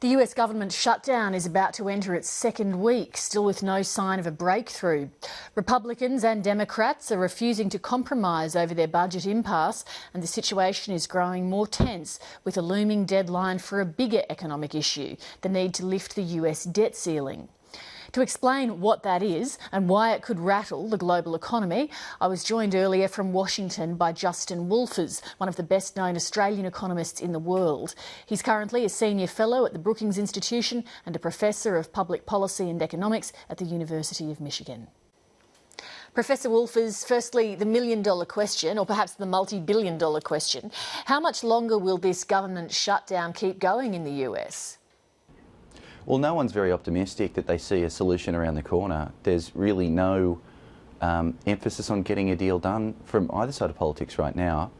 The US government shutdown is about to enter its second week, still with no sign of a breakthrough. Republicans and Democrats are refusing to compromise over their budget impasse, and the situation is growing more tense, with a looming deadline for a bigger economic issue, the need to lift the US debt ceiling. To explain what that is and why it could rattle the global economy, I was joined earlier from Washington by Justin Wolfers, one of the best-known Australian economists in the world. He's currently a senior fellow at the Brookings Institution and a professor of public policy and economics at the University of Michigan. Professor Wolfers, firstly, the million-dollar question, or perhaps the multi-billion-dollar question: how much longer will this government shutdown keep going in the US? Well, no one's very optimistic that they see a solution around the corner. There's really no emphasis on getting a deal done from either side of politics right now.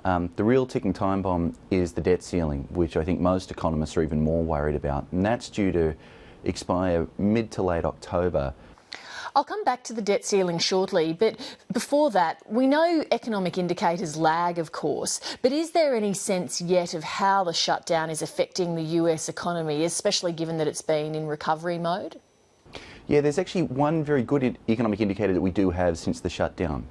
The real ticking time bomb is the debt ceiling, which I think most economists are even more worried about, and that's due to expire mid to late October. I'll come back to the debt ceiling shortly, but before that, we know economic indicators lag, of course, but is there any sense yet of how the shutdown is affecting the US economy, especially given that it's been in recovery mode? Yeah, there's actually one very good economic indicator that we do have since the shutdown.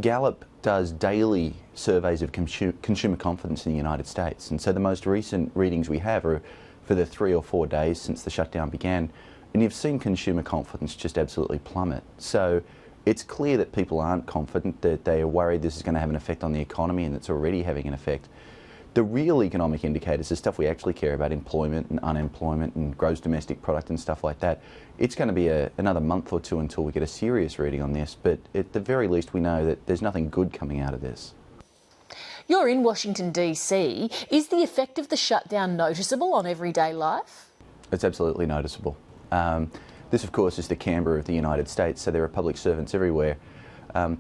Gallup does daily surveys of consumer confidence in the United States, and so the most recent readings we have are for the 3 or 4 days since the shutdown began. And you've seen consumer confidence just absolutely plummet. So it's clear that people aren't confident, that they are worried this is going to have an effect on the economy, and it's already having an effect. The real economic indicators, the stuff we actually care about, employment and unemployment and gross domestic product and stuff like that, it's going to be another month or two until we get a serious reading on this. But at the very least, we know that there's nothing good coming out of this. You're in Washington, DC. Is the effect of the shutdown noticeable on everyday life? It's absolutely noticeable. This, of course, is the Canberra of the United States, so there are public servants everywhere.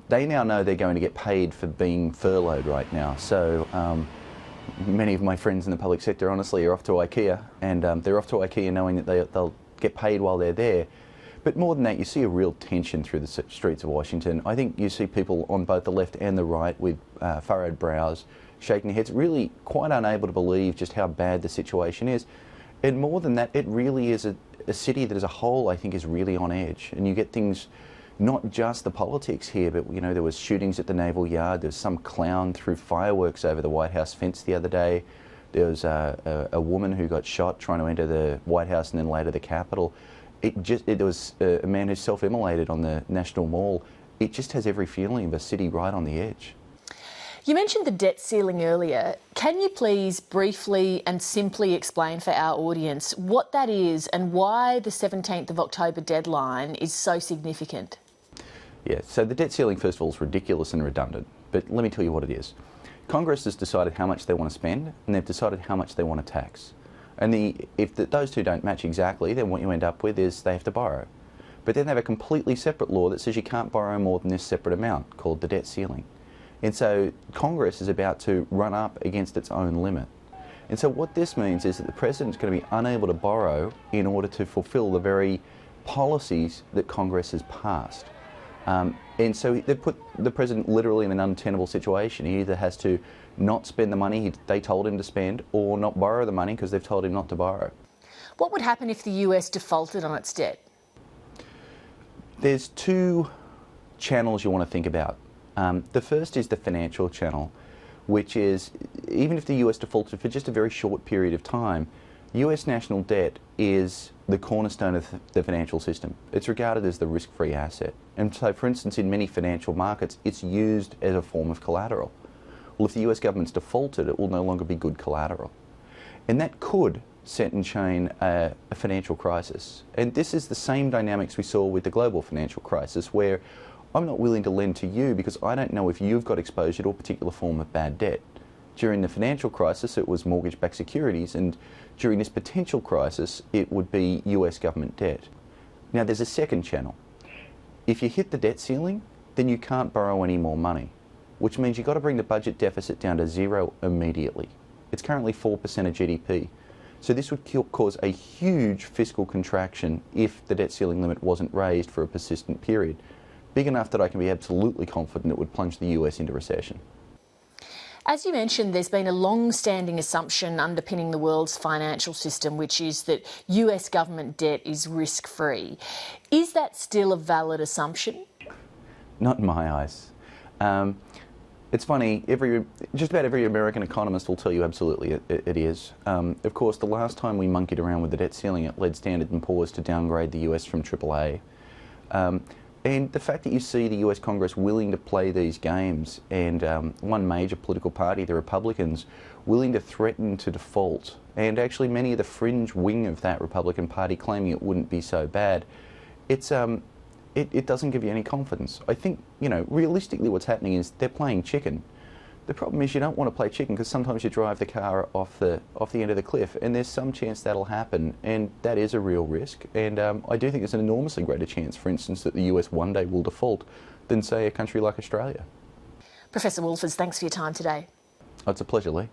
They now know they're going to get paid for being furloughed right now. So many of my friends in the public sector, honestly, are off to IKEA, and they're off to IKEA knowing that they'll get paid while they're there. But more than that, you see a real tension through the streets of Washington. I think you see people on both the left and the right with furrowed brows, shaking their heads, really quite unable to believe just how bad the situation is. And more than that, it really is a city that as a whole, I think, is really on edge. And you get things, not just the politics here, but, you know, there was shootings at the Naval Yard. There was some clown threw fireworks over the White House fence the other day. There was a woman who got shot trying to enter the White House and then later the Capitol. There was a man who self-immolated on the National Mall. It just has every feeling of a city right on the edge. You mentioned the debt ceiling earlier. Can you please briefly and simply explain for our audience what that is and why the 17th of October deadline is so significant? Yeah, so the debt ceiling, first of all, is ridiculous and redundant, but let me tell you what it is. Congress has decided how much they want to spend, and they've decided how much they want to tax. And if those two don't match exactly, then what you end up with is they have to borrow. But then they have a completely separate law that says you can't borrow more than this separate amount, called the debt ceiling. And so Congress is about to run up against its own limit. And so what this means is that the President's going to be unable to borrow in order to fulfil the very policies that Congress has passed. And so they put the President literally in an untenable situation. He either has to not spend the money they told him to spend, or not borrow the money because they've told him not to borrow. What would happen if the US defaulted on its debt? There's two channels you want to think about. The first is the financial channel, which is, even if the US defaulted for just a very short period of time, US national debt is the cornerstone of the financial system. It's regarded as the risk-free asset. And so, for instance, in many financial markets, it's used as a form of collateral. Well, if the US government's defaulted, it will no longer be good collateral. And that could set in chain a financial crisis. And this is the same dynamics we saw with the global financial crisis, where I'm not willing to lend to you because I don't know if you've got exposure to a particular form of bad debt. During the financial crisis, it was mortgage-backed securities, and during this potential crisis, it would be US government debt. Now, there's a second channel. If you hit the debt ceiling, then you can't borrow any more money, which means you've got to bring the budget deficit down to zero immediately. It's currently 4% of GDP. So this would cause a huge fiscal contraction if the debt ceiling limit wasn't raised for a persistent period. Big enough that I can be absolutely confident it would plunge the US into recession. As you mentioned, there's been a long-standing assumption underpinning the world's financial system, which is that US government debt is risk-free. Is that still a valid assumption? Not in my eyes. It's funny, just about every American economist will tell you absolutely it is. Of course, the last time we monkeyed around with the debt ceiling, it led Standard & Poor's to downgrade the US from AAA. And the fact that you see the US Congress willing to play these games, and one major political party, the Republicans, willing to threaten to default, and actually many of the fringe wing of that Republican Party claiming it wouldn't be so bad, it doesn't give you any confidence. I think, realistically what's happening is they're playing chicken. The problem is you don't want to play chicken because sometimes you drive the car off the end of the cliff, and there's some chance that'll happen, and that is a real risk. And I do think there's an enormously greater chance, for instance, that the US one day will default than, say, a country like Australia. Professor Wolfers, thanks for your time today. Oh, it's a pleasure, Lee.